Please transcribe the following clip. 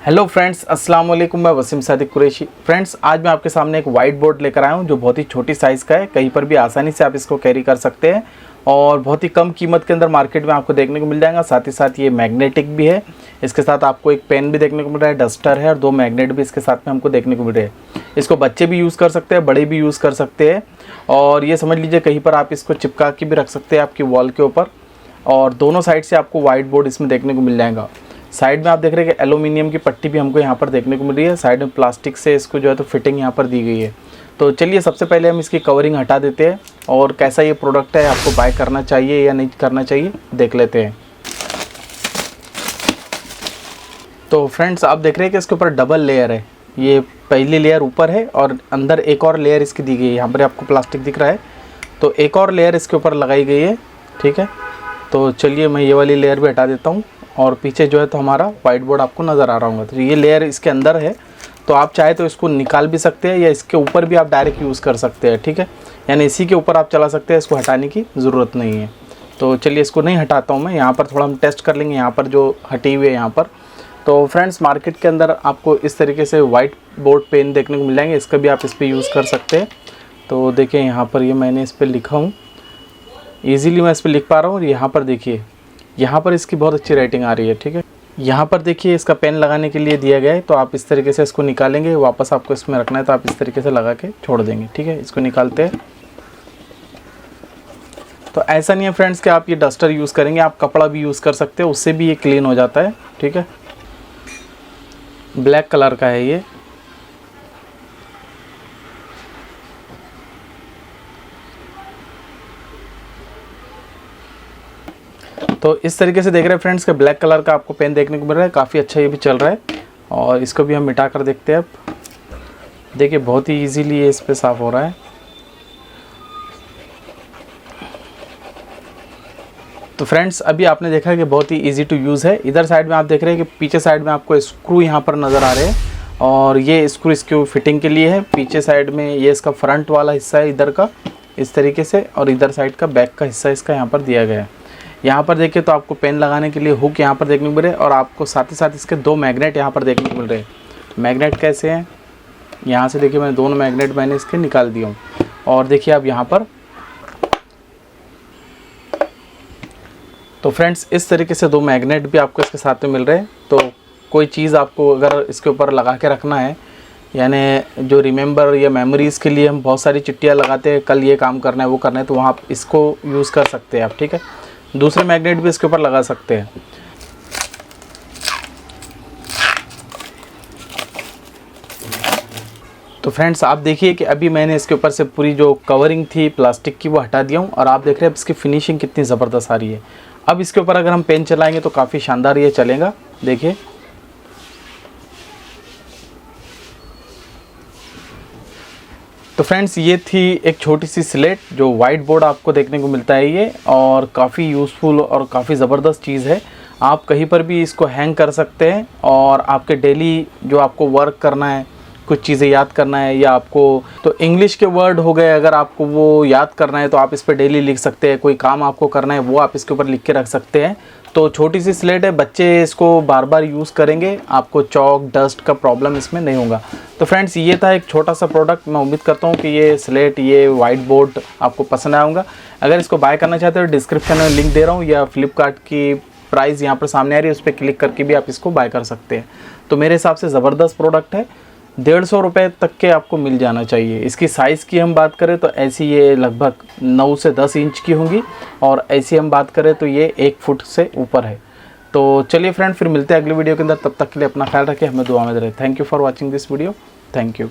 Hello friends, अस्सलाम वालेकुम। मैं वसीम सादिक कुरैशी। फ्रेंड्स, आज मैं आपके सामने एक वाइट बोर्ड लेकर आया हूं जो बहुत ही छोटी साइज़ का है। कहीं पर भी आसानी से आप इसको कैरी कर सकते हैं और बहुत ही कम कीमत के अंदर मार्केट में आपको देखने को मिल जाएगा। साथ ही साथ ये मैग्नेटिक भी है। इसके साथ आपको एक पेन भी देखने को मिल रहा है, डस्टर है और 2 मैग्नेट भी इसके साथ में हमको देखने को मिल रहे हैं। इसको बच्चे भी यूज़ कर सकते हैं, बड़े भी यूज़ कर सकते हैं और ये समझ लीजिए कहीं पर आप इसको चिपका के भी रख सकते हैं आपकी वॉल के ऊपर। और दोनों साइड से आपको वाइट बोर्ड इसमें देखने को मिल जाएगा। साइड में आप देख रहे हैं कि एल्यूमिनियम की पट्टी भी हमको यहाँ पर देखने को मिल रही है। साइड में प्लास्टिक से इसको जो है तो फिटिंग यहाँ पर दी गई है। तो चलिए सबसे पहले हम इसकी कवरिंग हटा देते हैं और कैसा ये प्रोडक्ट है, आपको बाय करना चाहिए या नहीं करना चाहिए देख लेते हैं। तो फ्रेंड्स, आप देख रहे हैं कि इसके ऊपर डबल लेयर है। ये पहली लेयर ऊपर है और अंदर एक और लेयर इसकी दी गई है। यहाँ पर आपको प्लास्टिक दिख रहा है, तो एक और लेयर इसके ऊपर लगाई गई है। ठीक है, तो चलिए मैं ये वाली लेयर भी हटा देता हूँ और पीछे जो है तो हमारा वाइट बोर्ड आपको नज़र आ रहा होगा। तो ये लेयर इसके अंदर है, तो आप चाहे तो इसको निकाल भी सकते हैं या इसके ऊपर भी आप डायरेक्ट यूज़ कर सकते हैं। ठीक है, यानी इसी के ऊपर आप चला सकते हैं, इसको हटाने की ज़रूरत नहीं है। तो चलिए इसको नहीं हटाता हूँ मैं। यहाँ पर थोड़ा हम टेस्ट कर लेंगे, यहाँ पर जो हटी हुई है यहाँ पर। तो फ्रेंड्स, मार्केट के अंदर आपको इस तरीके से वाइट बोर्ड पेन देखने को मिल जाएंगे। इसका भी आप इस पर यूज़ कर सकते हैं। तो देखिए यहाँ पर ये मैंने इस पर लिखा हूँ, ईज़िली मैं इस पर लिख पा रहा हूँ। और यहाँ पर देखिए, यहाँ पर इसकी बहुत अच्छी राइटिंग आ रही है। ठीक है, यहाँ पर देखिए इसका पेन लगाने के लिए दिया गया है। तो आप इस तरीके से इसको निकालेंगे, वापस आपको इसमें रखना है तो आप इस तरीके से लगा के छोड़ देंगे। ठीक है, इसको निकालते हैं। तो ऐसा नहीं है फ्रेंड्स कि आप ये डस्टर यूज़ करेंगे, आप कपड़ा भी यूज़ कर सकते हो, उससे भी ये क्लीन हो जाता है। ठीक है, ब्लैक कलर का है ये। तो इस तरीके से देख रहे हैं फ्रेंड्स कि ब्लैक कलर का आपको पेन देखने को मिल रहा है। काफ़ी अच्छा ये भी चल रहा है और इसको भी हम मिटा कर देखते हैं। अब देखिए बहुत ही इजीली ये इस पे साफ़ हो रहा है। तो फ्रेंड्स, अभी आपने देखा कि बहुत ही इजी टू यूज़ है। इधर साइड में आप देख रहे हैं कि पीछे साइड में आपको स्क्रू यहाँ पर नज़र आ रहे हैं और ये स्क्रू इसके फिटिंग के लिए है। पीछे साइड में ये इसका फ्रंट वाला हिस्सा है इधर का, इस तरीके से, और इधर साइड का बैक का हिस्सा इसका यहाँ पर दिया गया है। यहाँ पर देखिए तो आपको पेन लगाने के लिए हुक यहाँ पर देखने को मिल रहे हैं और आपको साथ ही साथ इसके 2 मैग्नेट यहाँ पर देखने को मिल रहे हैं। मैग्नेट कैसे हैं, यहाँ से देखिए मैं दोनों मैग्नेट मैंने इसके निकाल दिया हूँ। और देखिए अब यहाँ पर, तो फ्रेंड्स इस तरीके से 2 मैग्नेट भी आपको इसके साथ में मिल रहे हैं। तो कोई चीज़ आपको अगर इसके ऊपर लगा के रखना है, यानी जो रिमेंबर या मेमोरीज़ के लिए हम बहुत सारी चिट्ठियाँ लगाते हैं, कल ये काम करना है वो करना है, तो वहाँ आप इसको यूज़ कर सकते हैं आप। ठीक है, दूसरे मैग्नेट भी इसके ऊपर लगा सकते हैं। तो फ्रेंड्स, आप देखिए कि अभी मैंने इसके ऊपर से पूरी जो कवरिंग थी प्लास्टिक की वो हटा दिया हूँ और आप देख रहे हैं अब इसकी फिनिशिंग कितनी ज़बरदस्त आ रही है। अब इसके ऊपर अगर हम पेन चलाएंगे तो काफ़ी शानदार ये चलेगा। देखिए तो फ्रेंड्स, ये थी एक छोटी सी स्लेट जो वाइट बोर्ड आपको देखने को मिलता है ये, और काफ़ी यूज़फुल और काफ़ी ज़बरदस्त चीज़ है। आप कहीं पर भी इसको हैंग कर सकते हैं और आपके डेली जो आपको वर्क करना है, कुछ चीज़ें याद करना है, या आपको तो इंग्लिश के वर्ड हो गए, अगर आपको वो याद करना है तो आप इस पर डेली लिख सकते हैं। कोई काम आपको करना है वो आप इसके ऊपर लिख के रख सकते हैं। तो छोटी सी स्लेट है, बच्चे इसको बार बार यूज़ करेंगे, आपको चॉक डस्ट का प्रॉब्लम इसमें नहीं होगा। तो फ्रेंड्स, ये था एक छोटा सा प्रोडक्ट। मैं उम्मीद करता हूँ कि ये स्लेट, ये वाइट बोर्ड आपको पसंद आएगा। अगर इसको बाय करना चाहते हो तो डिस्क्रिप्शन में लिंक दे रहा हूँ, या फ्लिपकार्ट की प्राइस यहाँ पर सामने आ रही है, उस पर क्लिक करके भी आप इसको बाय कर सकते हैं। तो मेरे हिसाब से ज़बरदस्त प्रोडक्ट है। 150 रुपये तक के आपको मिल जाना चाहिए। इसकी साइज़ की हम बात करें तो ऐसी ये लगभग 9 से 10 इंच की होंगी और ऐसी हम बात करें तो ये 1 फुट से ऊपर है। तो चलिए फ्रेंड, फिर मिलते हैं अगली वीडियो के अंदर। तब तक के लिए अपना ख्याल रखें, हमें दुआ में रहे। Thank you for watching this video. Thank you.